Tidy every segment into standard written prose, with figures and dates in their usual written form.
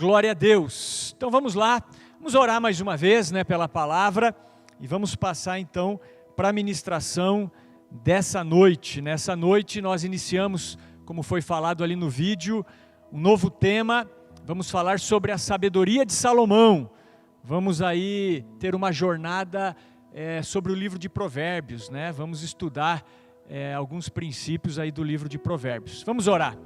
Glória a Deus. Então vamos lá, vamos orar mais uma vez, pela palavra e vamos passar então para a ministração dessa noite. Nessa noite nós iniciamos, como foi falado ali no vídeo, um novo tema. Vamos falar sobre a sabedoria de Salomão. Vamos aí ter uma jornada sobre o livro de Provérbios, Vamos estudar alguns princípios aí do livro de Provérbios. Vamos orar.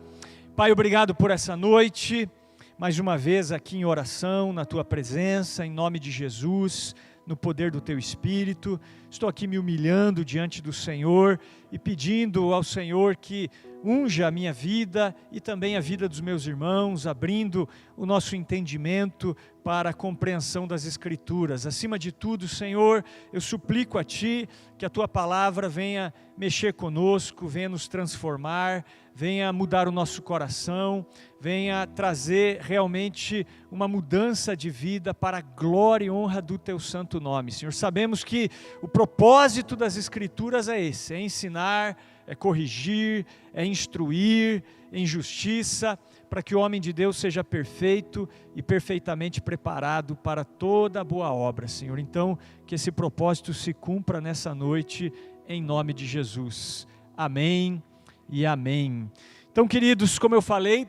Pai, obrigado por essa noite. Mais uma vez aqui em oração, na Tua presença, em nome de Jesus, no poder do Teu Espírito. Estou aqui me humilhando diante do Senhor e pedindo ao Senhor que unja a minha vida e também a vida dos meus irmãos, abrindo o nosso entendimento para a compreensão das Escrituras. Acima de tudo, Senhor, eu suplico a Ti que a Tua palavra venha mexer conosco, venha nos transformar, venha mudar o nosso coração, venha trazer realmente uma mudança de vida para a glória e honra do Teu santo nome. Senhor, sabemos que o propósito das Escrituras é esse, é ensinar, é corrigir, é instruir em justiça, para que o homem de Deus seja perfeito e perfeitamente preparado para toda boa obra, Senhor. Então, que esse propósito se cumpra nessa noite, em nome de Jesus. Amém e amém. Então, queridos, como eu falei,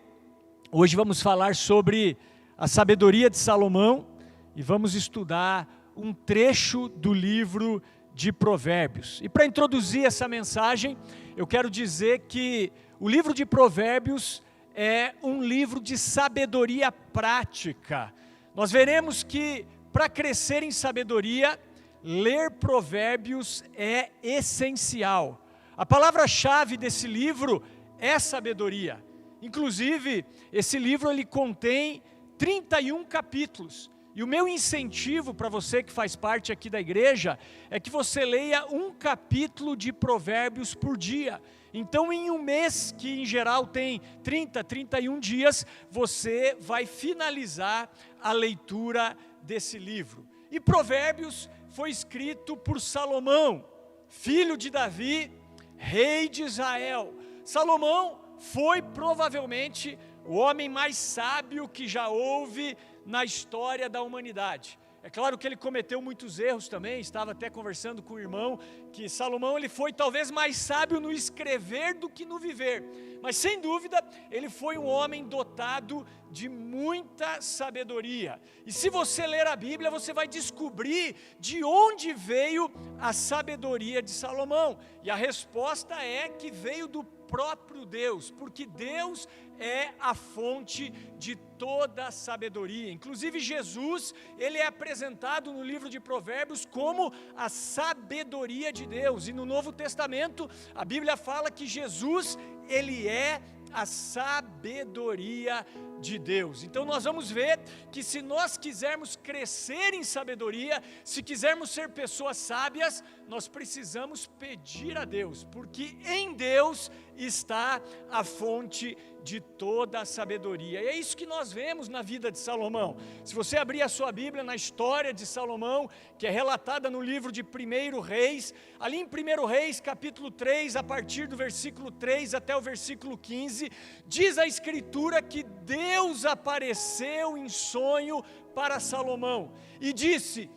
hoje vamos falar sobre a sabedoria de Salomão e vamos estudar um trecho do livro de Provérbios. E para introduzir essa mensagem, eu quero dizer que o livro de Provérbios é um livro de sabedoria prática. Nós veremos que para crescer em sabedoria, ler Provérbios é essencial. A palavra-chave desse livro é sabedoria. Inclusive, esse livro ele contém 31 capítulos. E o meu incentivo para você que faz parte aqui da igreja é que você leia um capítulo de Provérbios por dia. Então, em um mês, que em geral tem 31 dias, você vai finalizar a leitura desse livro. E Provérbios foi escrito por Salomão, filho de Davi, rei de Israel. Salomão foi provavelmente o homem mais sábio que já houve na história da humanidade. É claro que ele cometeu muitos erros também, estava até conversando com o irmão, que Salomão ele foi talvez mais sábio no escrever do que no viver. Mas sem dúvida, ele foi um homem dotado de muita sabedoria. E se você ler a Bíblia, você vai descobrir de onde veio a sabedoria de Salomão. E a resposta é que veio do próprio Deus, porque Deus é a fonte de toda a sabedoria. Inclusive Jesus, ele é apresentado no livro de Provérbios como a sabedoria de Deus. E no Novo Testamento, a Bíblia fala que Jesus, ele é a sabedoria de Deus. Então nós vamos ver que se nós quisermos crescer em sabedoria, se quisermos ser pessoas sábias, nós precisamos pedir a Deus, porque em Deus está a fonte de toda a sabedoria. E é isso que nós vemos na vida de Salomão. Se você abrir a sua Bíblia na história de Salomão, que é relatada no livro de 1 Reis, ali em 1 Reis capítulo 3, a partir do versículo 3 até o versículo 15, diz a Escritura que Deus apareceu em sonho para Salomão e disse: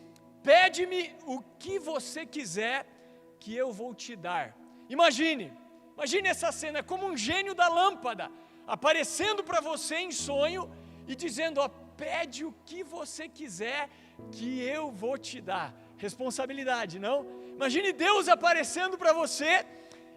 pede-me o que você quiser que eu vou te dar. Imagine essa cena, é como um gênio da lâmpada, aparecendo para você em sonho e dizendo: pede o que você quiser que eu vou te dar. Responsabilidade, não? Imagine Deus aparecendo para você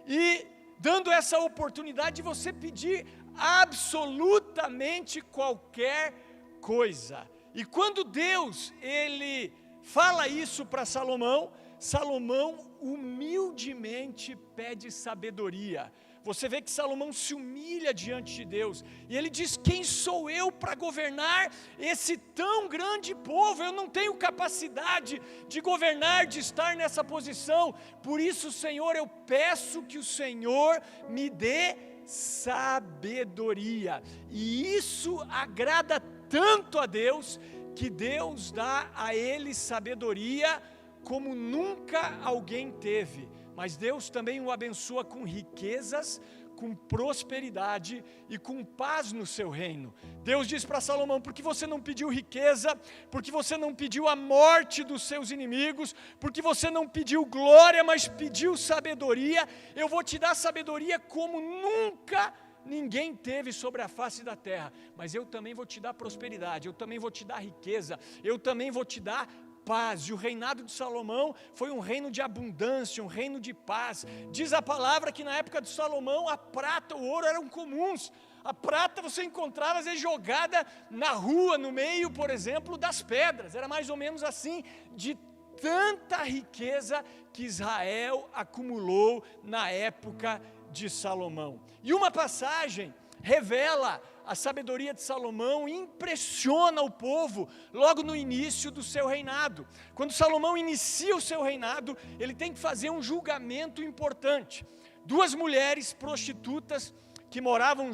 e dando essa oportunidade de você pedir absolutamente qualquer coisa. E quando Deus, ele fala isso para Salomão, Salomão humildemente pede sabedoria. Você vê que Salomão se humilha diante de Deus, e ele diz: quem sou eu para governar esse tão grande povo? Eu não tenho capacidade de governar, de estar nessa posição. Por isso, Senhor, eu peço que o Senhor me dê sabedoria. E isso agrada tanto a Deus, que Deus dá a ele sabedoria como nunca alguém teve. Mas Deus também o abençoa com riquezas, com prosperidade e com paz no seu reino. Deus diz para Salomão: porque você não pediu riqueza, porque você não pediu a morte dos seus inimigos, porque você não pediu glória, mas pediu sabedoria, eu vou te dar sabedoria como nunca ninguém teve sobre a face da terra, mas eu também vou te dar prosperidade, eu também vou te dar riqueza, eu também vou te dar paz. E o reinado de Salomão foi um reino de abundância, um reino de paz. Diz a palavra que na época de Salomão a prata, o ouro eram comuns. A prata você encontrava às vezes jogada na rua, no meio, por exemplo, das pedras. Era mais ou menos assim, de tanta riqueza que Israel acumulou na época de Salomão. E uma passagem revela a sabedoria de Salomão, impressiona o povo logo no início do seu reinado. Quando Salomão inicia o seu reinado, ele tem que fazer um julgamento importante. 2 mulheres prostitutas que moravam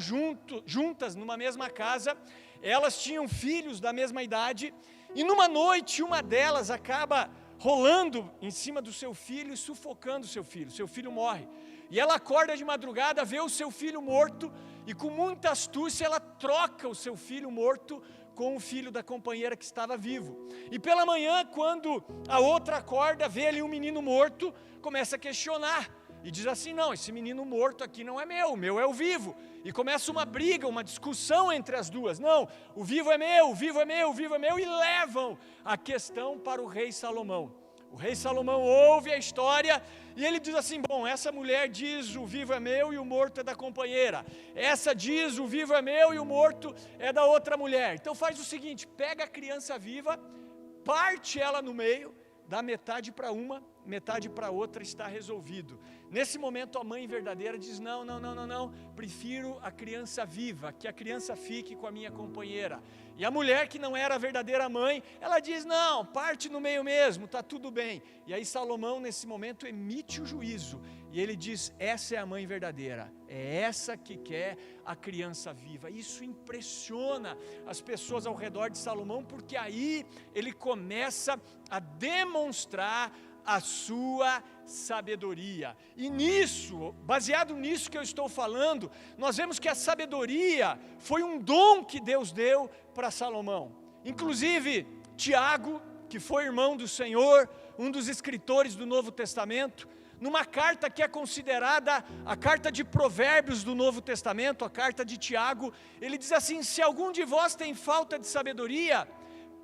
juntas numa mesma casa, elas tinham filhos da mesma idade, e numa noite uma delas acaba rolando em cima do seu filho e sufocando seu filho morre. E ela acorda de madrugada, vê o seu filho morto, e com muita astúcia ela troca o seu filho morto com o filho da companheira que estava vivo. E pela manhã, quando a outra acorda, vê ali um menino morto, começa a questionar, e diz assim: não, esse menino morto aqui não é meu, o meu é o vivo. E começa uma briga, uma discussão entre as duas. Não, o vivo é meu, o vivo é meu, o vivo é meu, e levam a questão para o rei Salomão. O rei Salomão ouve a história e ele diz assim: bom, essa mulher diz o vivo é meu e o morto é da companheira. Essa diz o vivo é meu e o morto é da outra mulher. Então faz o seguinte, pega a criança viva, parte ela no meio, dá metade para uma, metade para outra, está resolvido. Nesse momento a mãe verdadeira diz: não, prefiro a criança viva, que a criança fique com a minha companheira. E a mulher, que não era a verdadeira mãe, ela diz: não, parte no meio mesmo, está tudo bem. E aí Salomão nesse momento emite o juízo, e ele diz: essa é a mãe verdadeira, é essa que quer a criança viva. Isso impressiona as pessoas ao redor de Salomão, porque aí ele começa a demonstrar a sua sabedoria. E nisso, baseado nisso que eu estou falando, nós vemos que a sabedoria foi um dom que Deus deu para Salomão. Inclusive, Tiago, que foi irmão do Senhor, um dos escritores do Novo Testamento, numa carta que é considerada a carta de Provérbios do Novo Testamento, a carta de Tiago, ele diz assim: se algum de vós tem falta de sabedoria,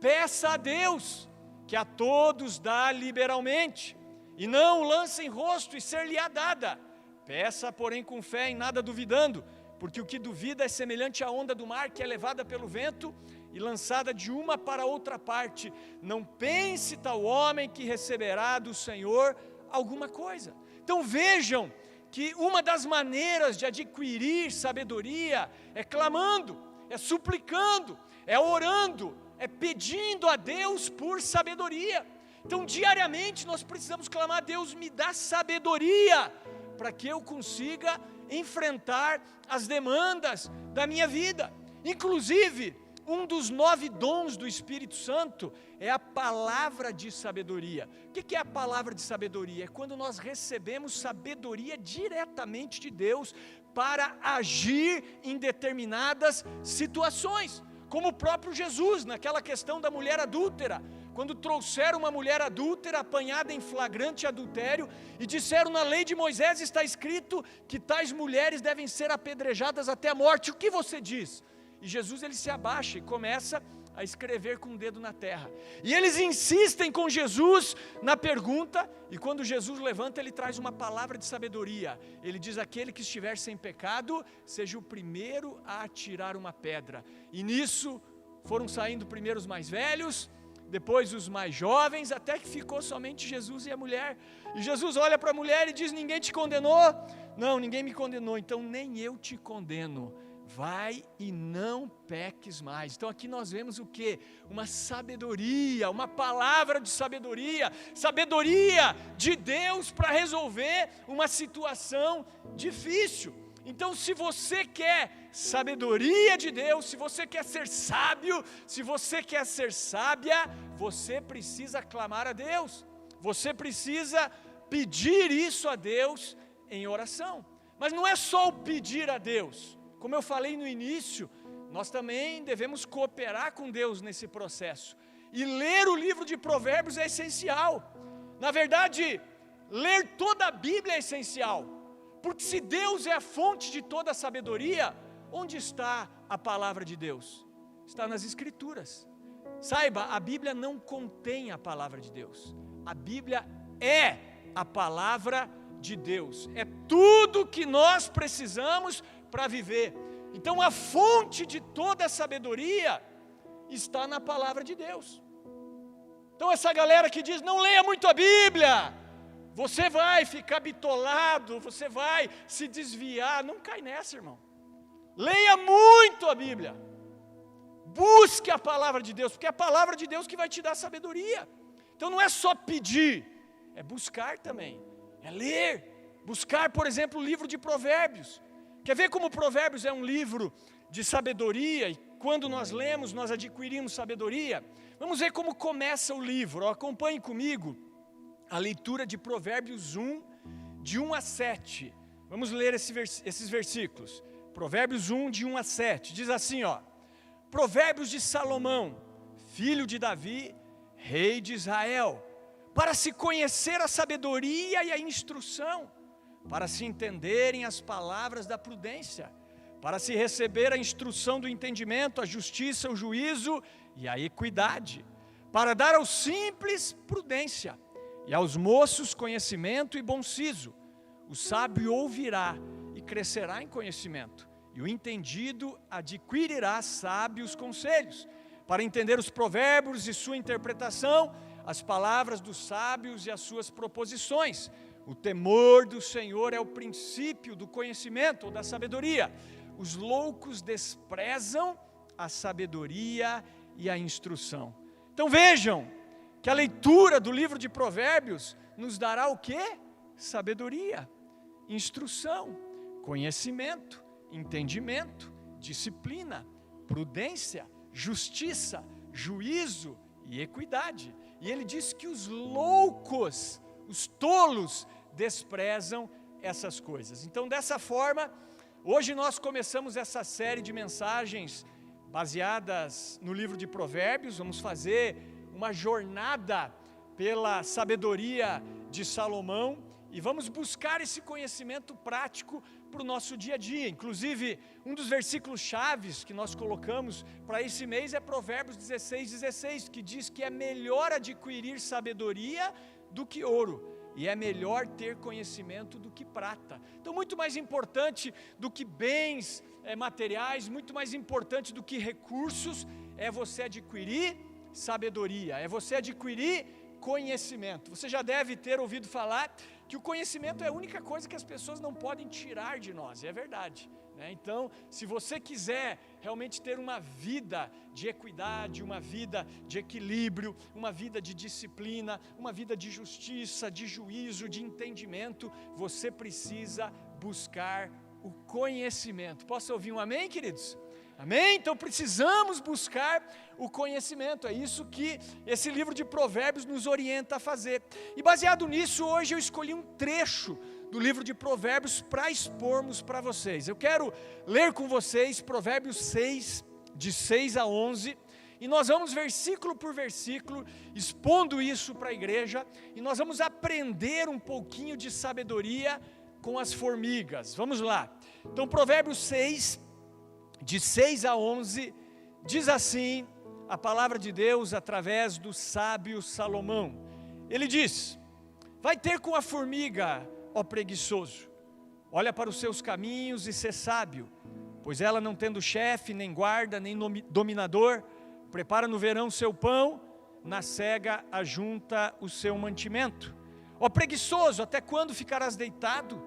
peça a Deus, que a todos dá liberalmente, e não lance em rosto e ser-lhe-á dada. Peça, porém, com fé, em nada duvidando, porque o que duvida é semelhante à onda do mar, que é levada pelo vento e lançada de uma para outra parte. Não pense tal homem que receberá do Senhor alguma coisa. Então vejam que uma das maneiras de adquirir sabedoria é clamando, é suplicando, é orando, é pedindo a Deus por sabedoria. Então diariamente nós precisamos clamar: Deus, me dá sabedoria, para que eu consiga enfrentar as demandas da minha vida. Inclusive, um dos 9 dons do Espírito Santo é a palavra de sabedoria. O que é a palavra de sabedoria? É quando nós recebemos sabedoria diretamente de Deus para agir em determinadas situações. Como o próprio Jesus, naquela questão da mulher adúltera, quando trouxeram uma mulher adúltera apanhada em flagrante adultério e disseram: na lei de Moisés está escrito que tais mulheres devem ser apedrejadas até a morte, o que você diz? E Jesus, ele se abaixa e começa a escrever com o dedo na terra, e eles insistem com Jesus na pergunta, e quando Jesus levanta, ele traz uma palavra de sabedoria. Ele diz: aquele que estiver sem pecado, seja o primeiro a atirar uma pedra. E nisso foram saindo primeiro os mais velhos, depois os mais jovens, até que ficou somente Jesus e a mulher. E Jesus olha para a mulher e diz: ninguém te condenou? Não, ninguém me condenou, então nem eu te condeno. Vai e não peques mais. Então aqui nós vemos o que? Uma sabedoria, uma palavra de sabedoria, sabedoria de Deus para resolver uma situação difícil. Então, se você quer sabedoria de Deus, se você quer ser sábio, se você quer ser sábia, você precisa clamar a Deus, você precisa pedir isso a Deus em oração. Mas não é só o pedir a Deus. Como eu falei no início, nós também devemos cooperar com Deus nesse processo. E ler o livro de Provérbios é essencial. Na verdade, ler toda a Bíblia é essencial. Porque se Deus é a fonte de toda a sabedoria, onde está a palavra de Deus? Está nas Escrituras. Saiba, a Bíblia não contém a palavra de Deus. A Bíblia é a palavra de Deus. É tudo que nós precisamos para viver. Então a fonte de toda a sabedoria está na palavra de Deus. Então essa galera que diz, não leia muito a Bíblia, você vai ficar bitolado, você vai se desviar, não cai nessa, irmão. Leia muito a Bíblia. Busque a palavra de Deus, porque é a palavra de Deus que vai te dar sabedoria. Então não é só pedir, é buscar também, é ler. Buscar, por exemplo, o livro de Provérbios. Quer ver como Provérbios é um livro de sabedoria, e quando nós lemos, nós adquirimos sabedoria? Vamos ver como começa o livro. Acompanhe comigo a leitura de Provérbios 1, de 1 a 7. Vamos ler esses versículos. Provérbios 1, de 1 a 7. Diz assim, Provérbios de Salomão, filho de Davi, rei de Israel, para se conhecer a sabedoria e a instrução, para se entenderem as palavras da prudência, para se receber a instrução do entendimento, a justiça, o juízo e a equidade, para dar aos simples prudência, e aos moços conhecimento e bom siso. O sábio ouvirá e crescerá em conhecimento, e o entendido adquirirá sábios conselhos, para entender os provérbios e sua interpretação, as palavras dos sábios e as suas proposições. O temor do Senhor é o princípio do conhecimento ou da sabedoria. Os loucos desprezam a sabedoria e a instrução. Então vejam que a leitura do livro de Provérbios nos dará o quê? Sabedoria, instrução, conhecimento, entendimento, disciplina, prudência, justiça, juízo e equidade. E ele diz que os loucos, os tolos, desprezam essas coisas. Então, dessa forma, hoje nós começamos essa série de mensagens baseadas no livro de Provérbios. Vamos fazer uma jornada pela sabedoria de Salomão e vamos buscar esse conhecimento prático para o nosso dia a dia. Inclusive, um dos versículos chaves que nós colocamos para esse mês é Provérbios 16:16, que diz que é melhor adquirir sabedoria do que ouro, e é melhor ter conhecimento do que prata. Então, muito mais importante do que bens materiais, muito mais importante do que recursos, é você adquirir sabedoria, é você adquirir conhecimento. Você já deve ter ouvido falar que o conhecimento é a única coisa que as pessoas não podem tirar de nós, e é verdade, né? Então, se você quiser realmente ter uma vida de equidade, uma vida de equilíbrio, uma vida de disciplina, uma vida de justiça, de juízo, de entendimento, você precisa buscar o conhecimento. Posso ouvir um amém, queridos? Amém? Então precisamos buscar o conhecimento, é isso que esse livro de Provérbios nos orienta a fazer. E baseado nisso, hoje eu escolhi um trecho do livro de Provérbios para expormos para vocês. Eu quero ler com vocês Provérbios 6, de 6 a 11, e nós vamos versículo por versículo, expondo isso para a igreja, e nós vamos aprender um pouquinho de sabedoria com as formigas. Vamos lá. Então Provérbios 6, de 6 a 11, diz assim a palavra de Deus através do sábio Salomão. Ele diz: vai ter com a formiga, ó preguiçoso, olha para os seus caminhos e sê sábio, pois ela, não tendo chefe, nem guarda, nem dominador, prepara no verão seu pão, na cega ajunta o seu mantimento. Ó preguiçoso, até quando ficarás deitado?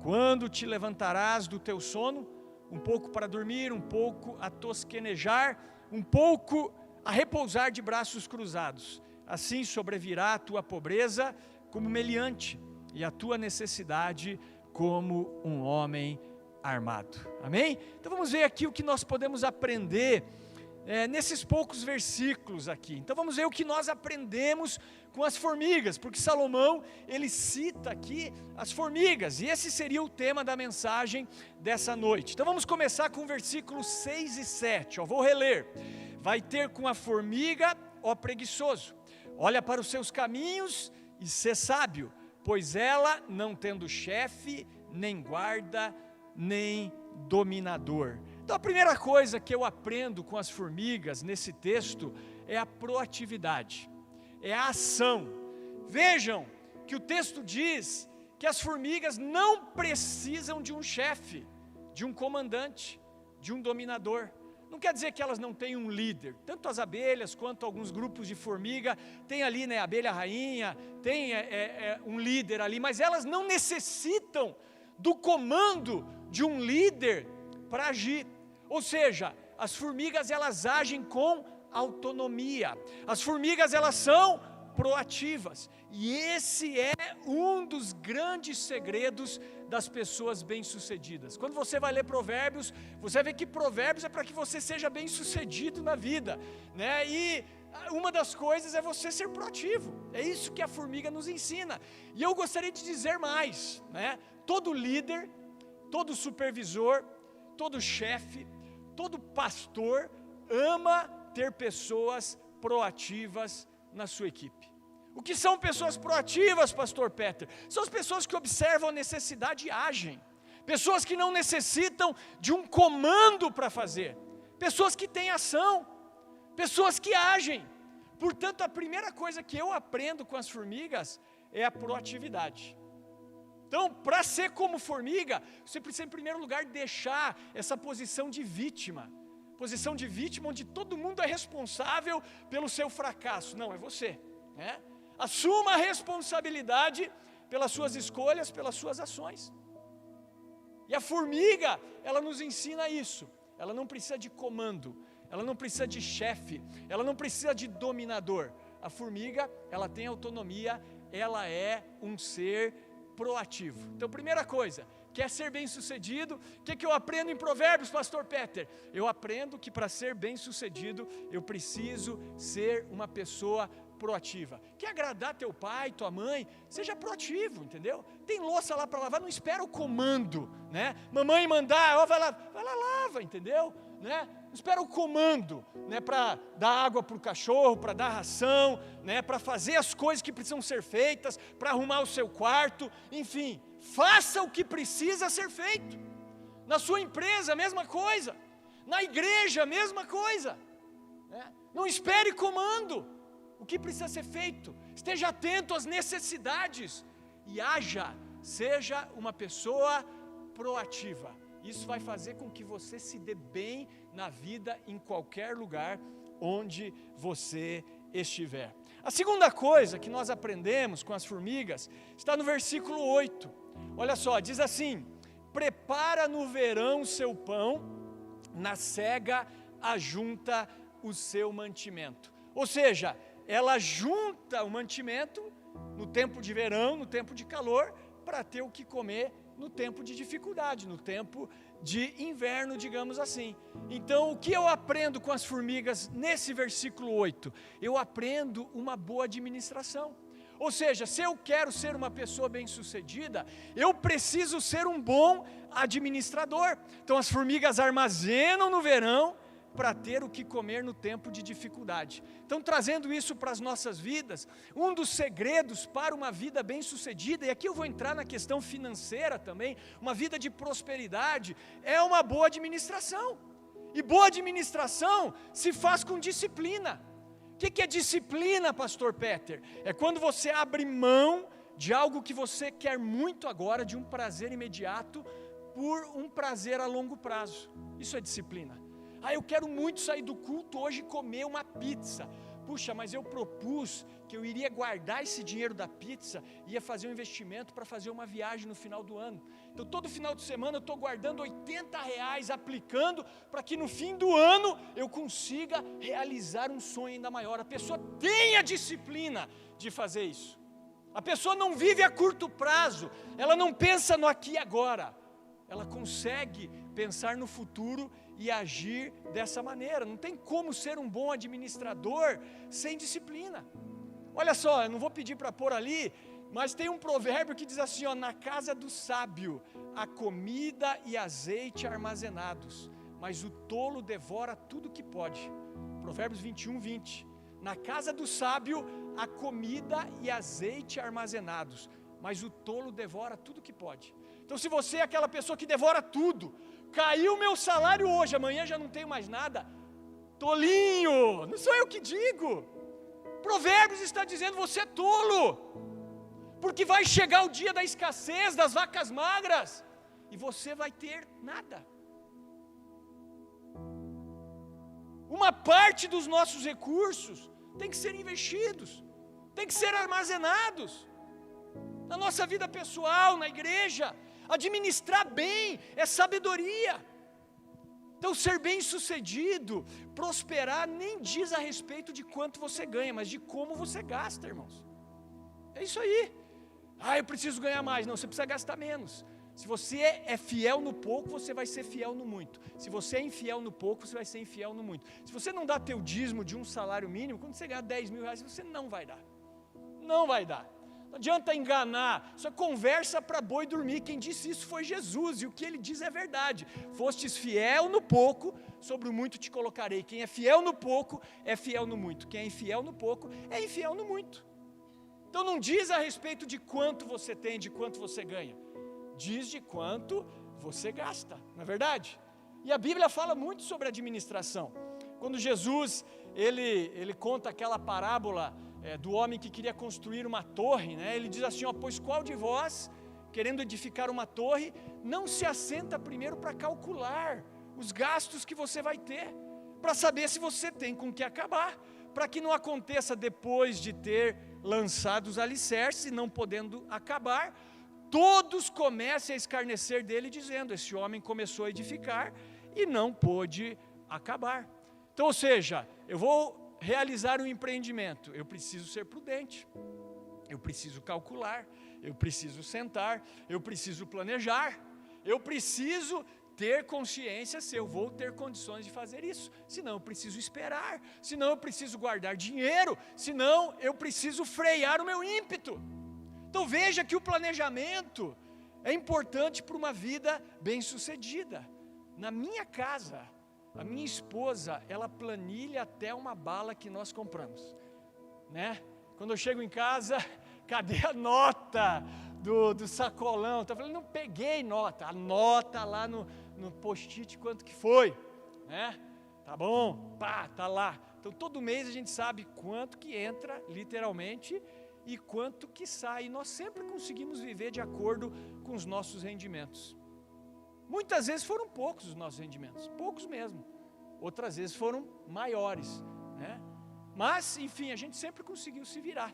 Quando te levantarás do teu sono? Um pouco para dormir, um pouco a tosquenejar, um pouco a repousar de braços cruzados. Assim sobrevirá a tua pobreza como meliante, e a tua necessidade como um homem armado. Amém? Então vamos ver aqui o que nós podemos aprender nesses poucos versículos aqui. Então vamos ver o que nós aprendemos com as formigas, porque Salomão, ele cita aqui as formigas, e esse seria o tema da mensagem dessa noite. Então vamos começar com versículos 6 e 7, vou reler. Vai ter com a formiga, ó preguiçoso, olha para os seus caminhos e sê sábio, pois ela, não tendo chefe, nem guarda, nem dominador. Então a primeira coisa que eu aprendo com as formigas nesse texto é a proatividade, é a ação. Vejam que o texto diz que as formigas não precisam de um chefe, de um comandante, de um dominador. Não quer dizer que elas não têm um líder. Tanto as abelhas quanto alguns grupos de formiga tem ali, a abelha rainha, tem um líder ali, mas elas não necessitam do comando de um líder para agir. Ou seja, as formigas elas agem com autonomia. As formigas elas são proativas. E esse é um dos grandes segredos das pessoas bem-sucedidas. Quando você vai ler Provérbios, você vê que Provérbios é para que você seja bem-sucedido na vida, né? E uma das coisas é você ser proativo. É isso que a formiga nos ensina. E eu gostaria de dizer mais, né? Todo líder, todo supervisor, todo chefe, todo pastor ama ter pessoas proativas na sua equipe. O que são pessoas proativas, pastor Peter? São as pessoas que observam a necessidade e agem. Pessoas que não necessitam de um comando para fazer. Pessoas que têm ação. Pessoas que agem. Portanto, a primeira coisa que eu aprendo com as formigas é a proatividade. Então, para ser como formiga, você precisa em primeiro lugar deixar essa posição de vítima. Posição de vítima onde todo mundo é responsável pelo seu fracasso. Não, é você, né? Assuma a responsabilidade pelas suas escolhas, pelas suas ações. E a formiga, ela nos ensina isso. Ela não precisa de comando, ela não precisa de chefe, ela não precisa de dominador. A formiga, ela tem autonomia, ela é um ser proativo. Então, primeira coisa, quer ser bem-sucedido? O que eu aprendo em Provérbios, pastor Peter? Eu aprendo que para ser bem-sucedido, eu preciso ser uma pessoa proativa. Quer agradar teu pai, tua mãe? Seja proativo, entendeu? Tem louça lá para lavar, não espera o comando, né? Mamãe mandar, vai lá lava, entendeu? Né? Não espera o comando, né? Para dar água para o cachorro, para dar ração, né? Para fazer as coisas que precisam ser feitas, para arrumar o seu quarto, enfim, faça o que precisa ser feito. Na sua empresa, a mesma coisa. Na igreja, a mesma coisa, né? Não espere comando. O que precisa ser feito? Esteja atento às necessidades e haja, seja uma pessoa proativa. Isso vai fazer com que você se dê bem na vida em qualquer lugar onde você estiver. A segunda coisa que nós aprendemos com as formigas está no versículo 8. Olha só, diz assim: prepara no verão seu pão, na cega ajunta o seu mantimento. Ou seja, ela junta o mantimento no tempo de verão, no tempo de calor, para ter o que comer no tempo de dificuldade, no tempo de inverno, digamos assim. Então, o que eu aprendo com as formigas nesse versículo 8? Eu aprendo uma boa administração. Ou seja, se eu quero ser uma pessoa bem-sucedida, eu preciso ser um bom administrador. Então, as formigas armazenam no verão para ter o que comer no tempo de dificuldade. Então, trazendo isso para as nossas vidas, um dos segredos para uma vida bem-sucedida, e aqui eu vou entrar na questão financeira também, uma vida de prosperidade, é uma boa administração. E boa administração se faz com disciplina. O que é disciplina, pastor Peter? É quando você abre mão de algo que você quer muito agora, de um prazer imediato, por um prazer a longo prazo. Isso é disciplina. Eu quero muito sair do culto hoje e comer uma pizza. Puxa, mas eu propus que eu iria guardar esse dinheiro da pizza e ia fazer um investimento para fazer uma viagem no final do ano. Então, todo final de semana eu estou guardando R$80, aplicando para que no fim do ano eu consiga realizar um sonho ainda maior. A pessoa tem a disciplina de fazer isso. A pessoa não vive a curto prazo, ela não pensa no aqui e agora. Ela consegue pensar no futuro e agir dessa maneira. Não tem como ser um bom administrador sem disciplina. Olha só, eu não vou pedir para pôr ali, mas tem um provérbio que diz assim, ó, na casa do sábio há comida e azeite armazenados, mas o tolo devora tudo que pode. Provérbios 21, 20. Na casa do sábio há comida e azeite armazenados, mas o tolo devora tudo que pode. Então se você é aquela pessoa que devora tudo, caiu meu salário hoje, amanhã já não tenho mais nada, tolinho, não sou eu que digo. Provérbios está dizendo, você é tolo, porque vai chegar o dia da escassez, das vacas magras, e você vai ter nada. Uma parte dos nossos recursos tem que ser investidos, tem que ser armazenados, na nossa vida pessoal, na igreja. Administrar bem é sabedoria. Então ser bem sucedido, prosperar, nem diz a respeito de quanto você ganha, mas de como você gasta, irmãos. É isso aí. Eu preciso ganhar mais. Não, você precisa gastar menos. Se você é fiel no pouco, você vai ser fiel no muito. Se você é infiel no pouco, você vai ser infiel no muito. Se você não dá teu dízimo de um salário mínimo, quando você ganhar 10 mil reais, você não vai dar. Não vai dar. Não adianta enganar, isso é conversa para boi dormir. Quem disse isso foi Jesus, e o que ele diz é verdade. Fostes fiel no pouco, sobre o muito te colocarei. Quem é fiel no pouco, é fiel no muito. Quem é infiel no pouco, é infiel no muito. Então não diz a respeito de quanto você tem, de quanto você ganha. Diz de quanto você gasta, não é verdade? E a Bíblia fala muito sobre administração. Quando Jesus, ele conta aquela parábola do homem que queria construir uma torre, né? Ele diz assim, pois qual de vós, querendo edificar uma torre, não se assenta primeiro para calcular os gastos que você vai ter, para saber se você tem com que acabar, para que não aconteça depois de ter lançado os alicerces, não podendo acabar, todos comecem a escarnecer dele, dizendo, esse homem começou a edificar e não pôde acabar. Então, ou seja, eu vou realizar um empreendimento, eu preciso ser prudente, eu preciso calcular, eu preciso sentar, eu preciso planejar, eu preciso ter consciência se eu vou ter condições de fazer isso, senão eu preciso esperar, senão eu preciso guardar dinheiro, senão eu preciso frear o meu ímpeto. Então veja que o planejamento é importante para uma vida bem-sucedida. Na minha casa, a minha esposa, ela planilha até uma bala que nós compramos, né? Quando eu chego em casa, cadê a nota do sacolão? Eu falei, não peguei nota, anota lá no post-it quanto que foi, né? Tá bom, pá, tá lá. Então todo mês a gente sabe quanto que entra, literalmente, e quanto que sai. E nós sempre conseguimos viver de acordo com os nossos rendimentos. Muitas vezes foram poucos os nossos rendimentos, poucos mesmo. Outras vezes foram maiores, né? Mas, enfim, a gente sempre conseguiu se virar,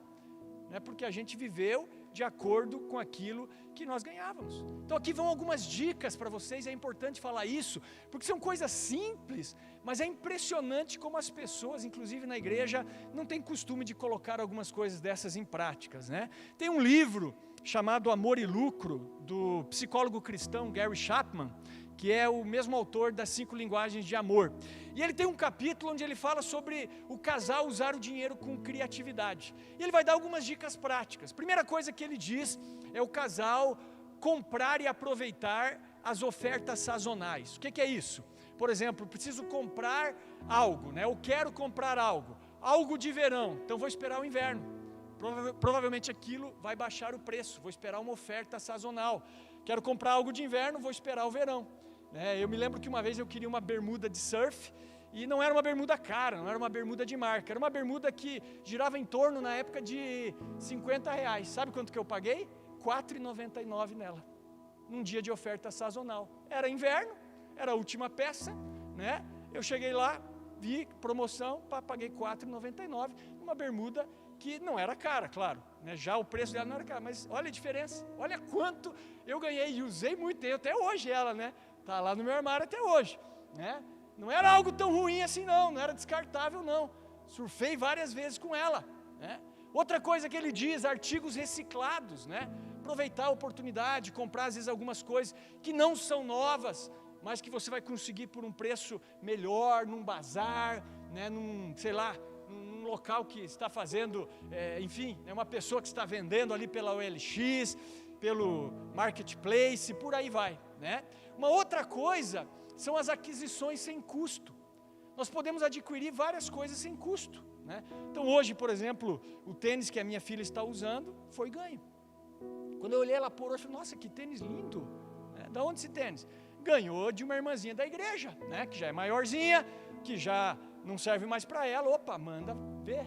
né? Porque a gente viveu de acordo com aquilo que nós ganhávamos. Então aqui vão algumas dicas para vocês, é importante falar isso, porque são coisas simples, mas é impressionante como as pessoas, inclusive na igreja, não têm costume de colocar algumas coisas dessas em práticas, né? Tem um livro chamado Amor e Lucro, do psicólogo cristão Gary Chapman, que é o mesmo autor das 5 linguagens de amor. E ele tem um capítulo onde ele fala sobre o casal usar o dinheiro com criatividade. E ele vai dar algumas dicas práticas. Primeira coisa que ele diz é o casal comprar e aproveitar as ofertas sazonais. O que é isso? Por exemplo, preciso comprar algo, né? Eu quero comprar algo de verão, então vou esperar o inverno. Provavelmente aquilo vai baixar o preço, vou esperar uma oferta sazonal. Quero comprar algo de inverno, vou esperar o verão. Eu me lembro que uma vez eu queria uma bermuda de surf, e não era uma bermuda cara, não era uma bermuda de marca, era uma bermuda que girava em torno, na época, de R$50. Sabe quanto que eu paguei? R$4,99 nela, num dia de oferta sazonal. Era inverno, era a última peça, né? Eu cheguei lá, vi promoção, paguei R$4,99, uma bermuda que não era cara, claro, né? Já o preço dela não era caro, mas olha a diferença, olha quanto eu ganhei e usei muito tempo, até hoje ela, né? Está lá no meu armário até hoje, né? Não era algo tão ruim assim não era descartável não, surfei várias vezes com ela, né? Outra coisa que ele diz, artigos reciclados, né? Aproveitar a oportunidade, comprar às vezes algumas coisas que não são novas, mas que você vai conseguir por um preço melhor, num bazar, né, num local que está fazendo, enfim, é uma pessoa que está vendendo ali pela OLX, pelo Marketplace, por aí vai, né? Uma outra coisa são as aquisições sem custo. Nós podemos adquirir várias coisas sem custo, né? Então hoje, por exemplo, o tênis que a minha filha está usando foi ganho. Quando eu olhei ela por hoje, eu falei, nossa, que tênis lindo, né? Da onde esse tênis? Ganhou de uma irmãzinha da igreja, né? Que já é maiorzinha, que já não serve mais para ela, opa, manda ver.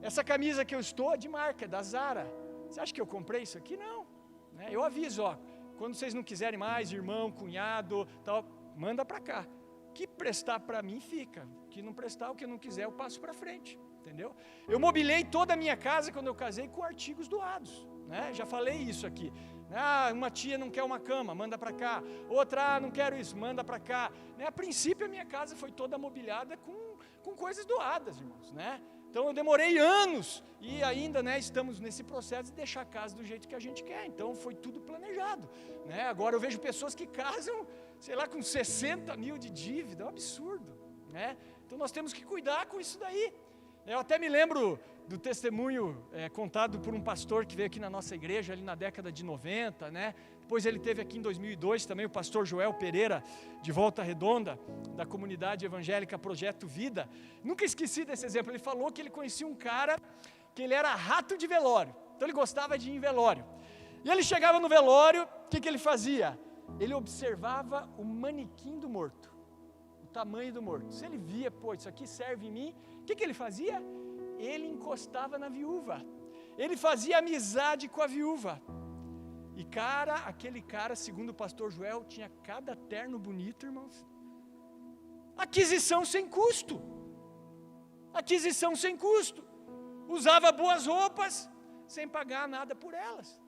Essa camisa que eu estou é de marca, é da Zara. Você acha que eu comprei isso aqui? Não, né? Eu aviso, ó, quando vocês não quiserem mais, irmão, cunhado, tal, manda para cá. O que prestar para mim fica, o que não prestar, o que não quiser eu passo para frente, entendeu? Eu mobilei toda a minha casa quando eu casei com artigos doados, né? Já falei isso aqui. Uma tia não quer uma cama, manda para cá. Outra, não quero isso, manda para cá, né? A princípio a minha casa foi toda mobiliada com coisas doadas, irmãos, né? Então eu demorei anos e ainda, né, estamos nesse processo de deixar a casa do jeito que a gente quer. Então foi tudo planejado, né? Agora eu vejo pessoas que casam, sei lá, com 60 mil de dívida, é um absurdo, né? Então nós temos que cuidar com isso daí. Eu até me lembro do testemunho contado por um pastor que veio aqui na nossa igreja ali na década de 90, né? Depois ele teve aqui em 2002 também o pastor Joel Pereira, de Volta Redonda, da comunidade evangélica Projeto Vida. Nunca esqueci desse exemplo. Ele falou que ele conhecia um cara que ele era rato de velório, então ele gostava de ir em velório. E ele chegava no velório, o que ele fazia? Ele observava o manequim do morto, o tamanho do morto. Se ele via, pô, isso aqui serve em mim, o que ele fazia? Ele encostava na viúva, ele fazia amizade com a viúva. E aquele cara, segundo o pastor Joel, tinha cada terno bonito, irmãos. Aquisição sem custo. Aquisição sem custo. Usava boas roupas, sem pagar nada por elas.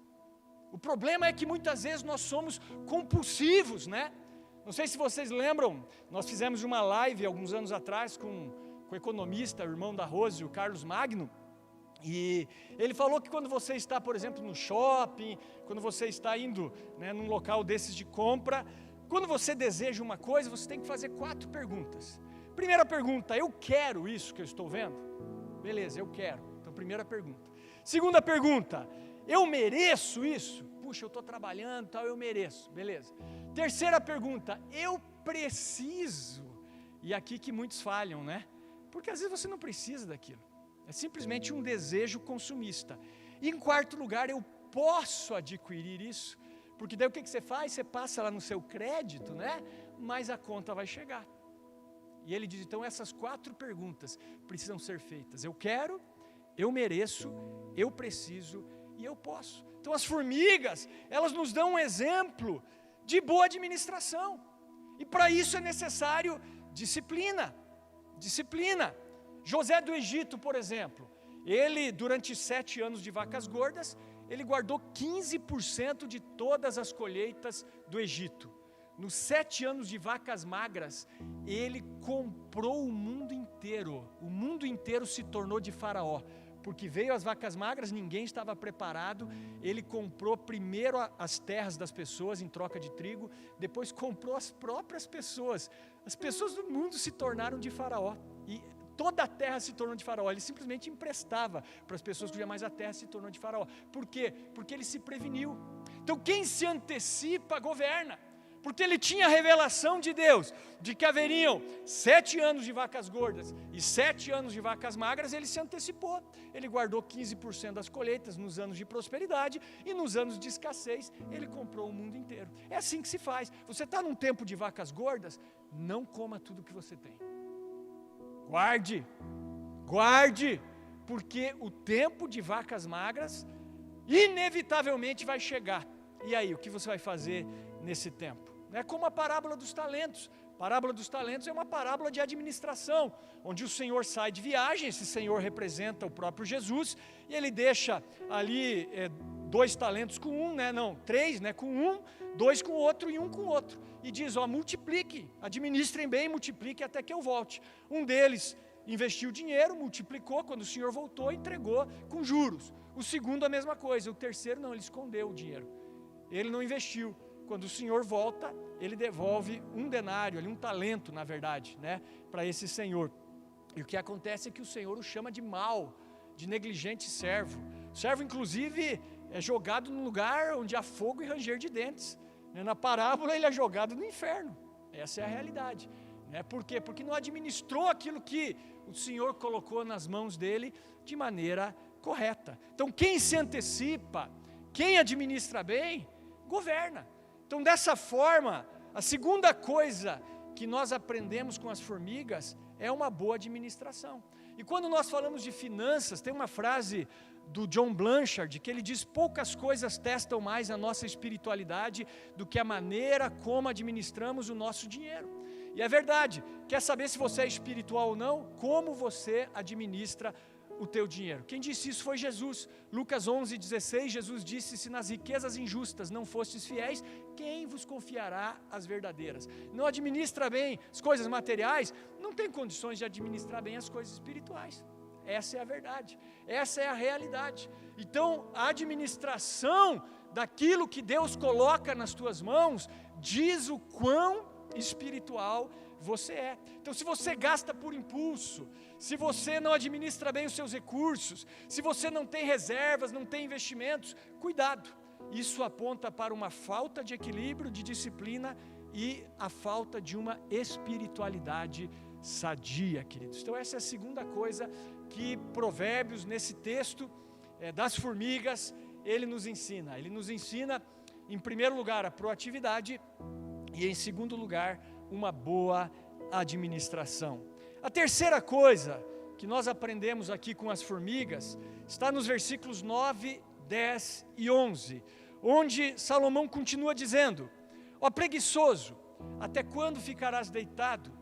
O problema é que muitas vezes nós somos compulsivos, né? Não sei se vocês lembram, nós fizemos uma live alguns anos atrás com o economista, o irmão da Rose, o Carlos Magno. E ele falou que quando você está, por exemplo, no shopping, quando você está indo, né, num local desses de compra, quando você deseja uma coisa, você tem que fazer 4 perguntas. Primeira pergunta, eu quero isso que eu estou vendo? Beleza, eu quero. Então, primeira pergunta. Segunda pergunta, eu mereço isso? Puxa, eu estou trabalhando, tal, eu mereço. Beleza. Terceira pergunta, eu preciso? E aqui que muitos falham, né? Porque às vezes você não precisa daquilo. É simplesmente um desejo consumista. E em quarto lugar, eu posso adquirir isso, porque daí o que você faz? Você passa lá no seu crédito, né? Mas a conta vai chegar. E ele diz, então essas 4 perguntas precisam ser feitas. Eu quero, eu mereço, eu preciso e eu posso. Então as formigas, elas nos dão um exemplo de boa administração. E para isso é necessário disciplina. Disciplina. José do Egito, por exemplo, ele durante 7 anos de vacas gordas, ele guardou 15% de todas as colheitas do Egito. Nos 7 anos de vacas magras, ele comprou o mundo inteiro se tornou de Faraó, porque veio as vacas magras, ninguém estava preparado, ele comprou primeiro as terras das pessoas em troca de trigo, depois comprou as próprias pessoas, as pessoas do mundo se tornaram de Faraó, e toda a terra se tornou de Faraó, ele simplesmente emprestava para as pessoas cuja mais a terra se tornou de Faraó. Por quê? Porque ele se preveniu. Então quem se antecipa governa, porque ele tinha a revelação de Deus, de que haveriam 7 anos de vacas gordas e 7 anos de vacas magras, ele se antecipou, ele guardou 15% das colheitas nos anos de prosperidade, e nos anos de escassez, ele comprou o mundo inteiro. É assim que se faz. Você está num tempo de vacas gordas, não coma tudo que você tem. Guarde, porque o tempo de vacas magras inevitavelmente vai chegar. E aí, o que você vai fazer nesse tempo? É como a parábola dos talentos. A parábola dos talentos é uma parábola de administração, onde o Senhor sai de viagem, esse Senhor representa o próprio Jesus, e ele deixa ali 2 talentos com um, né? Não, 3, né? Com um, 2 com o outro e 1 com o outro. E diz, multiplique, administrem bem, multiplique até que eu volte. Um deles investiu dinheiro, multiplicou, quando o Senhor voltou, entregou com juros. O segundo a mesma coisa, o terceiro não, ele escondeu o dinheiro. Ele não investiu, quando o senhor volta, ele devolve um denário, um talento, na verdade, né, para esse senhor. E o que acontece é que o senhor o chama de mau, de negligente servo. O servo, inclusive, é jogado num lugar onde há fogo e ranger de dentes. Na parábola, ele é jogado no inferno. Essa é a realidade. Por quê? Porque não administrou aquilo que o Senhor colocou nas mãos dele de maneira correta. Então, quem se antecipa, quem administra bem, governa. Então, dessa forma, a segunda coisa que nós aprendemos com as formigas é uma boa administração. E quando nós falamos de finanças, tem uma frase do John Blanchard, que ele diz: poucas coisas testam mais a nossa espiritualidade do que a maneira como administramos o nosso dinheiro. E é verdade. Quer saber se você é espiritual ou não? Como você administra o teu dinheiro. Quem disse isso foi Jesus. Lucas 11:16, Jesus disse: se nas riquezas injustas não fostes fiéis, quem vos confiará as verdadeiras? Não administra bem as coisas materiais, não tem condições de administrar bem as coisas espirituais. Essa é a verdade, essa é a realidade. Então, a administração daquilo que Deus coloca nas tuas mãos diz o quão espiritual você é. Então, se você gasta por impulso, se você não administra bem os seus recursos, se você não tem reservas, não tem investimentos, cuidado. Isso aponta para uma falta de equilíbrio, de disciplina e a falta de uma espiritualidade sadia, queridos. Então, essa é a segunda coisa que Provérbios, nesse texto das formigas, ele nos ensina. Ele nos ensina, em primeiro lugar, a proatividade e, em segundo lugar, uma boa administração. A terceira coisa que nós aprendemos aqui com as formigas está nos versículos 9, 10 e 11, onde Salomão continua dizendo: ó preguiçoso, até quando ficarás deitado?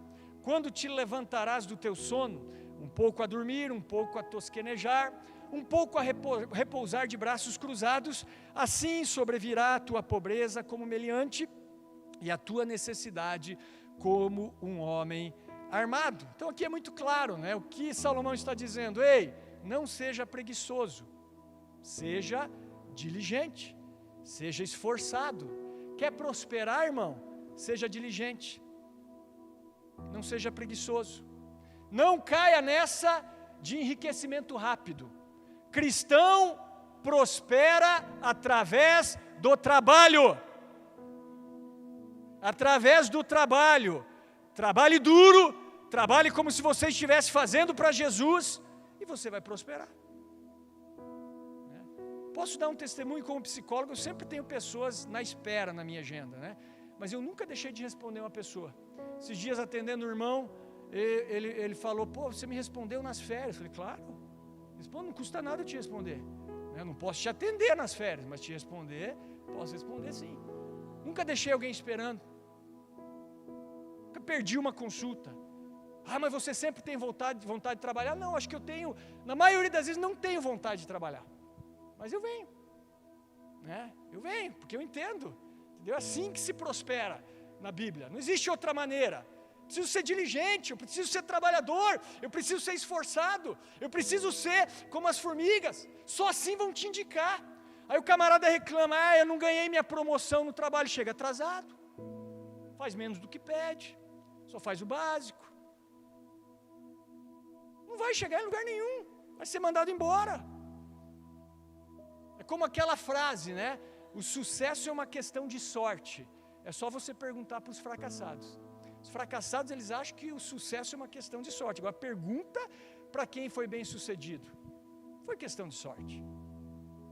Quando te levantarás do teu sono? Um pouco a dormir, um pouco a tosquenejar, um pouco a repousar de braços cruzados, assim sobrevirá a tua pobreza como meliante e a tua necessidade como um homem armado. Então aqui é muito claro, né? O que Salomão está dizendo: ei, não seja preguiçoso, seja diligente, seja esforçado. Quer prosperar, irmão? Seja diligente, não seja preguiçoso. Não caia nessa de enriquecimento rápido. Cristão prospera através do trabalho. Através do trabalho. Trabalhe duro, trabalhe como se você estivesse fazendo para Jesus e você vai prosperar. Posso dar um testemunho como psicólogo, eu sempre tenho pessoas na espera na minha agenda, né? Mas eu nunca deixei de responder uma pessoa. Esses dias atendendo o irmão, ele falou: pô, você me respondeu nas férias. Eu falei: claro, respondo, não custa nada eu te responder. Eu não posso te atender nas férias, mas te responder, posso responder sim. Nunca deixei alguém esperando. Nunca perdi uma consulta. Ah, mas você sempre tem vontade de trabalhar? Não, acho que eu tenho, na maioria das vezes não tenho vontade de trabalhar. Mas eu venho, né? Eu venho, porque eu entendo, entendeu? É assim que se prospera na Bíblia, não existe outra maneira. Eu preciso ser diligente, eu preciso ser trabalhador, eu preciso ser esforçado, eu preciso ser como as formigas, só assim vão te indicar. Aí o camarada reclama: ah, eu não ganhei minha promoção no trabalho, chega atrasado, faz menos do que pede, só faz o básico, não vai chegar em lugar nenhum, vai ser mandado embora. É como aquela frase, né? O sucesso é uma questão de sorte. É só você perguntar para os fracassados. Os fracassados, eles acham que o sucesso é uma questão de sorte. Agora pergunta para quem foi bem sucedido. Foi questão de sorte.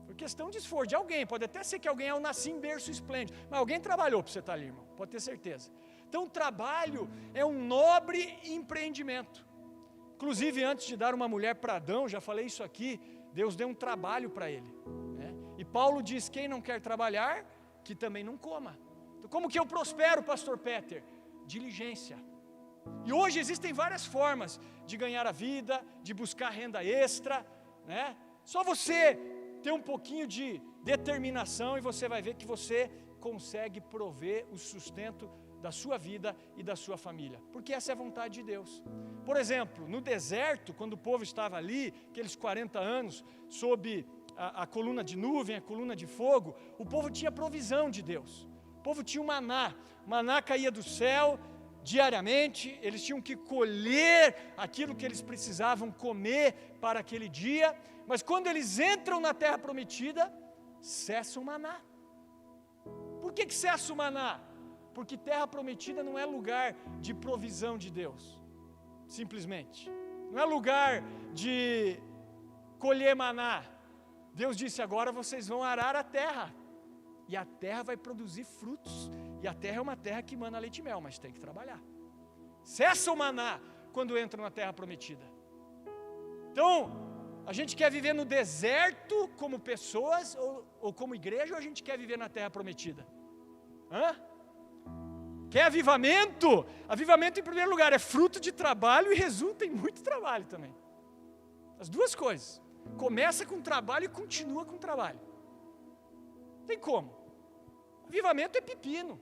Foi questão de esforço de alguém. Pode até ser que alguém nasceu em berço esplêndido, mas alguém trabalhou para você estar ali, irmão. Pode ter certeza. Então o trabalho é um nobre empreendimento. Inclusive, antes de dar uma mulher para Adão, já falei isso aqui, Deus deu um trabalho para ele, né? E Paulo diz: quem não quer trabalhar, que também não coma. Então, como que eu prospero, pastor Peter? Diligência. E hoje existem várias formas de ganhar a vida, de buscar renda extra, né? Só você ter um pouquinho de determinação e você vai ver que você consegue prover o sustento da sua vida e da sua família, porque essa é a vontade de Deus. Por exemplo, no deserto, quando o povo estava ali, aqueles 40 anos, sob a coluna de nuvem, a coluna de fogo, o povo tinha provisão de Deus. O povo tinha o maná caía do céu diariamente, eles tinham que colher aquilo que eles precisavam comer para aquele dia, mas quando eles entram na terra prometida, cessa o maná. Por que cessa o maná? Porque terra prometida não é lugar de provisão de Deus, simplesmente, não é lugar de colher maná. Deus disse: agora vocês vão arar a terra, e a terra vai produzir frutos, e a terra é uma terra que emana leite e mel, mas tem que trabalhar. Cessa o maná quando entra na terra prometida. Então, a gente quer viver no deserto como pessoas, ou como igreja, ou a gente quer viver na terra prometida? Quer avivamento? Avivamento, em primeiro lugar, é fruto de trabalho e resulta em muito trabalho também. As duas coisas. Começa com trabalho e continua com trabalho. Tem como? Avivamento é pepino.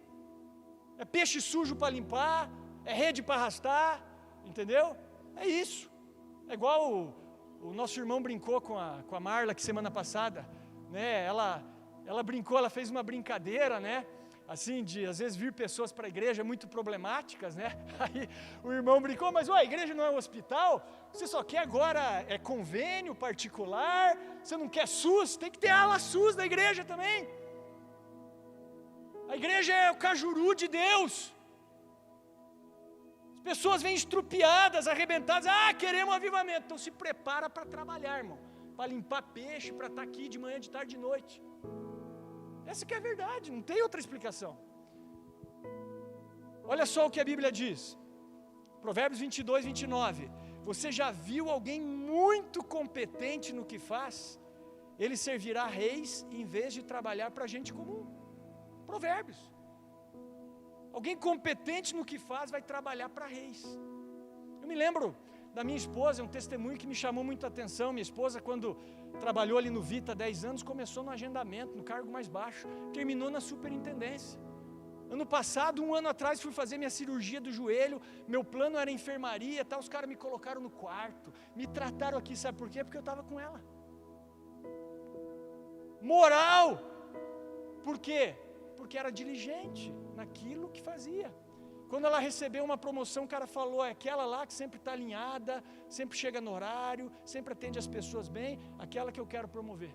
É peixe sujo para limpar, é rede para arrastar, entendeu? É isso. É igual o nosso irmão brincou com a Marla que semana passada, né? Ela brincou, ela fez uma brincadeira, né? Assim, de às vezes vir pessoas para a igreja muito problemáticas, né? Aí o irmão brincou: mas a igreja não é um hospital? Você só quer agora convênio particular? Você não quer SUS? Tem que ter ala SUS da igreja também. A igreja é o cajuru de Deus. As pessoas vêm estrupiadas, arrebentadas: queremos avivamento. Então se prepara para trabalhar, irmão, para limpar peixe, para estar aqui de manhã, de tarde, de noite. Essa que é a verdade, não tem outra explicação. Olha só o que a Bíblia diz, Provérbios 22, 29. Você já viu alguém muito competente no que faz? Ele servirá reis em vez de trabalhar para gente comum. Provérbios. Alguém competente no que faz vai trabalhar para reis. Eu me lembro da minha esposa, um testemunho que me chamou muito a atenção. Minha esposa, quando trabalhou ali no Vita 10 anos, começou no agendamento, no cargo mais baixo, terminou na superintendência. Ano passado, um ano atrás, fui fazer minha cirurgia do joelho, meu plano era enfermaria, tá? Os caras me colocaram no quarto, me trataram aqui, sabe por quê? Porque eu estava com ela. Moral! Por quê? Porque era diligente naquilo que fazia. Quando ela recebeu uma promoção, o cara falou: é aquela lá que sempre está alinhada, sempre chega no horário, sempre atende as pessoas bem, aquela que eu quero promover.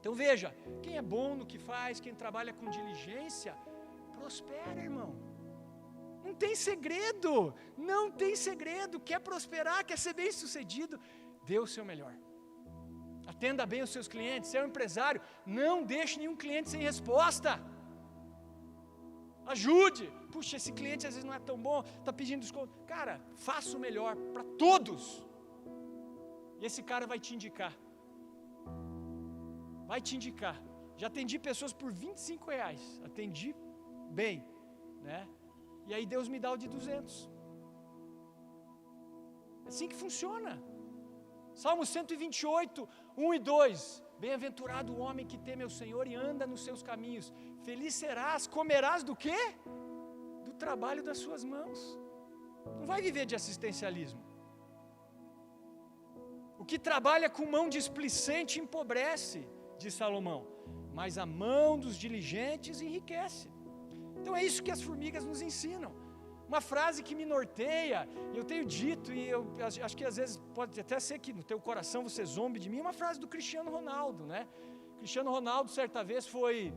Então veja, quem é bom no que faz, quem trabalha com diligência, prospera, irmão. Não tem segredo, não tem segredo. Quer prosperar, quer ser bem sucedido, dê o seu melhor. Atenda bem os seus clientes. Se é um empresário, não deixe nenhum cliente sem resposta. Ajude. Puxa, esse cliente às vezes não é tão bom, está pedindo desconto. Cara, faça o melhor para todos. E esse cara vai te indicar. Vai te indicar. Já atendi pessoas por R$25. Atendi bem, né? E aí Deus me dá o de 200. É assim que funciona. Salmo 128, 1 e 2. Bem-aventurado o homem que teme ao Senhor e anda nos seus caminhos. Feliz serás, comerás do quê? Do trabalho das suas mãos. Não vai viver de assistencialismo. O que trabalha com mão displicente empobrece, diz Salomão, mas a mão dos diligentes enriquece. Então é isso que as formigas nos ensinam. Uma frase que me norteia, eu tenho dito, e eu acho que às vezes pode até ser que no teu coração você zombe de mim, uma frase do Cristiano Ronaldo, né? Cristiano Ronaldo certa vez foi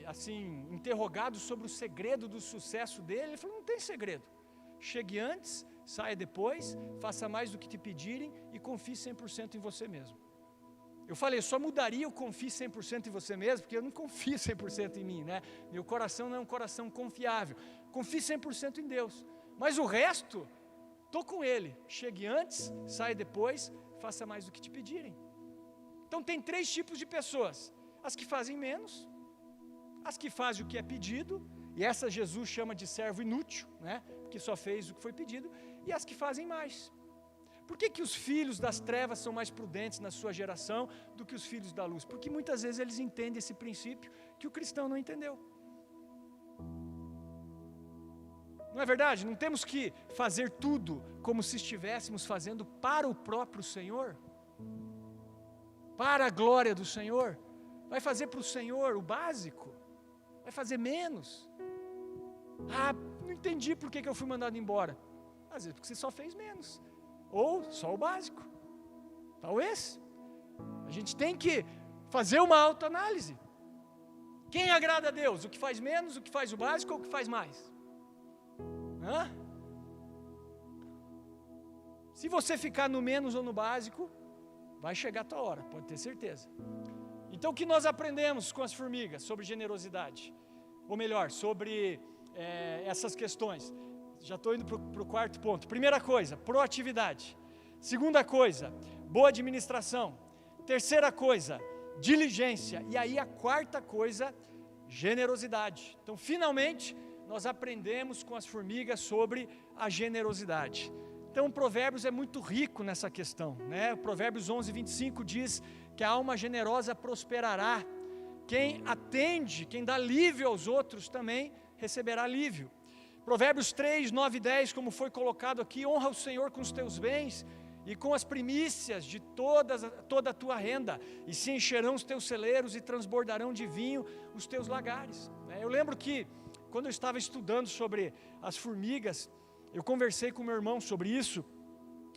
assim, interrogado sobre o segredo do sucesso dele. Ele falou: não tem segredo, chegue antes, saia depois, faça mais do que te pedirem e confie 100% em você mesmo. Eu falei: eu só mudaria o confie 100% em você mesmo, porque eu não confio 100% em mim, né? Meu coração não é um coração confiável. Confie 100% em Deus, mas o resto, estou com Ele. Chegue antes, saia depois, faça mais do que te pedirem. Então tem 3 tipos de pessoas: as que fazem menos, as que fazem o que é pedido, e essa Jesus chama de servo inútil, né? Porque só fez o que foi pedido, e as que fazem mais. Por que os filhos das trevas são mais prudentes na sua geração do que os filhos da luz? Porque muitas vezes eles entendem esse princípio que o cristão não entendeu. Não é verdade? Não temos que fazer tudo como se estivéssemos fazendo para o próprio Senhor, para a glória do Senhor. Vai fazer para o Senhor o básico. vai fazer menos. Ah, não entendi por que eu fui mandado embora. Às vezes porque você só fez menos, ou só o básico. Talvez. A gente tem que fazer uma autoanálise. Quem agrada a Deus? O que faz menos, o que faz o básico ou o que faz mais? Se você ficar no menos ou no básico, vai chegar a tua hora, pode ter certeza. Então o que nós aprendemos com as formigas sobre generosidade? Ou melhor, sobre essas questões. Já estou indo para o quarto ponto. Primeira coisa, proatividade. Segunda coisa, boa administração. Terceira coisa, diligência. E aí a quarta coisa, generosidade. Então finalmente nós aprendemos com as formigas sobre a generosidade. Então Provérbios é muito rico nessa questão, né? Provérbios 11:25 diz que a alma generosa prosperará. Quem atende, quem dá alívio aos outros também receberá alívio. Provérbios 3, 9 e 10, como foi colocado aqui, honra o Senhor com os teus bens e com as primícias de toda a tua renda, e se encherão os teus celeiros e transbordarão de vinho os teus lagares. Eu lembro que quando eu estava estudando sobre as formigas, eu conversei com meu irmão sobre isso,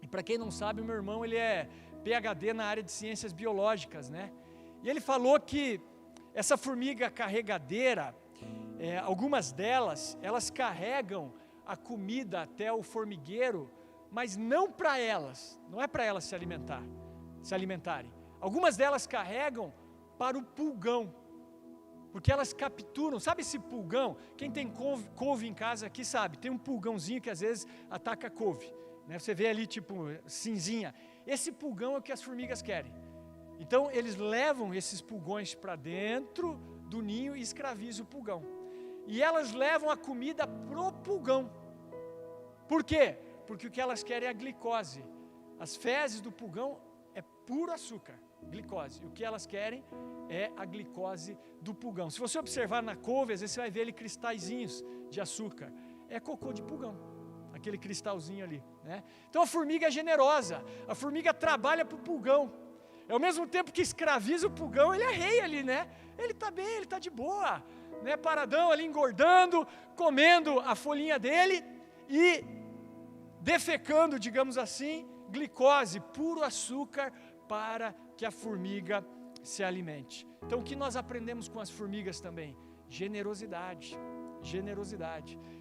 e para quem não sabe, o meu irmão ele é PhD na área de ciências biológicas, né? E ele falou que essa formiga carregadeira, algumas delas, elas carregam a comida até o formigueiro, mas não para elas, não é para elas se alimentarem. Algumas delas carregam para o pulgão, porque elas capturam, sabe esse pulgão? Quem tem couve em casa aqui sabe, tem um pulgãozinho que às vezes ataca a couve, né? Você vê ali tipo cinzinha, esse pulgão é o que as formigas querem. Então eles levam esses pulgões para dentro do ninho e escravizam o pulgão. E elas levam a comida pro pulgão. Por quê? Porque o que elas querem é a glicose. As fezes do pulgão é puro açúcar, glicose. O que elas querem é a glicose do pulgão. Se você observar na couve, às vezes você vai ver ali cristalzinhos de açúcar. É cocô de pulgão, aquele cristalzinho ali, né? Então a formiga é generosa. A formiga trabalha para o pulgão. Ao mesmo tempo que escraviza o pulgão, ele é rei ali, né? Ele está bem, ele está de boa, né? Paradão ali engordando, comendo a folhinha dele e defecando, digamos assim, glicose, puro açúcar, para que a formiga se alimente. Então o que nós aprendemos com as formigas também? Generosidade.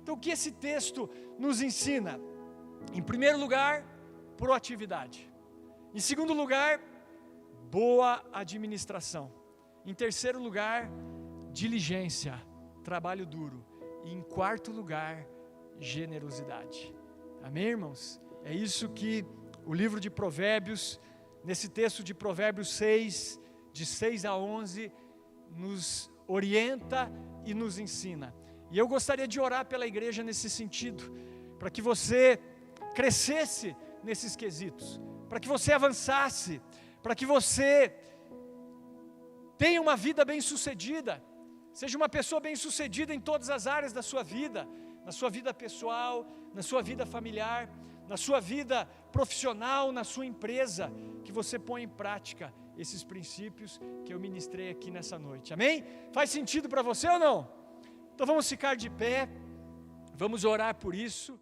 Então o que esse texto nos ensina? Em primeiro lugar, proatividade. Em segundo lugar, boa administração. Em terceiro lugar, diligência, trabalho duro. E em quarto lugar, generosidade. Amém, irmãos? É isso que o livro de Provérbios, nesse texto de Provérbios 6, de 6 a 11, nos orienta e nos ensina. E eu gostaria de orar pela igreja nesse sentido, para que você crescesse nesses quesitos, para que você avançasse, para que você tenha uma vida bem-sucedida, seja uma pessoa bem-sucedida em todas as áreas da sua vida, na sua vida pessoal, na sua vida familiar, na sua vida profissional, na sua empresa, que você põe em prática esses princípios que eu ministrei aqui nessa noite, amém? Faz sentido para você ou não? Então vamos ficar de pé, vamos orar por isso.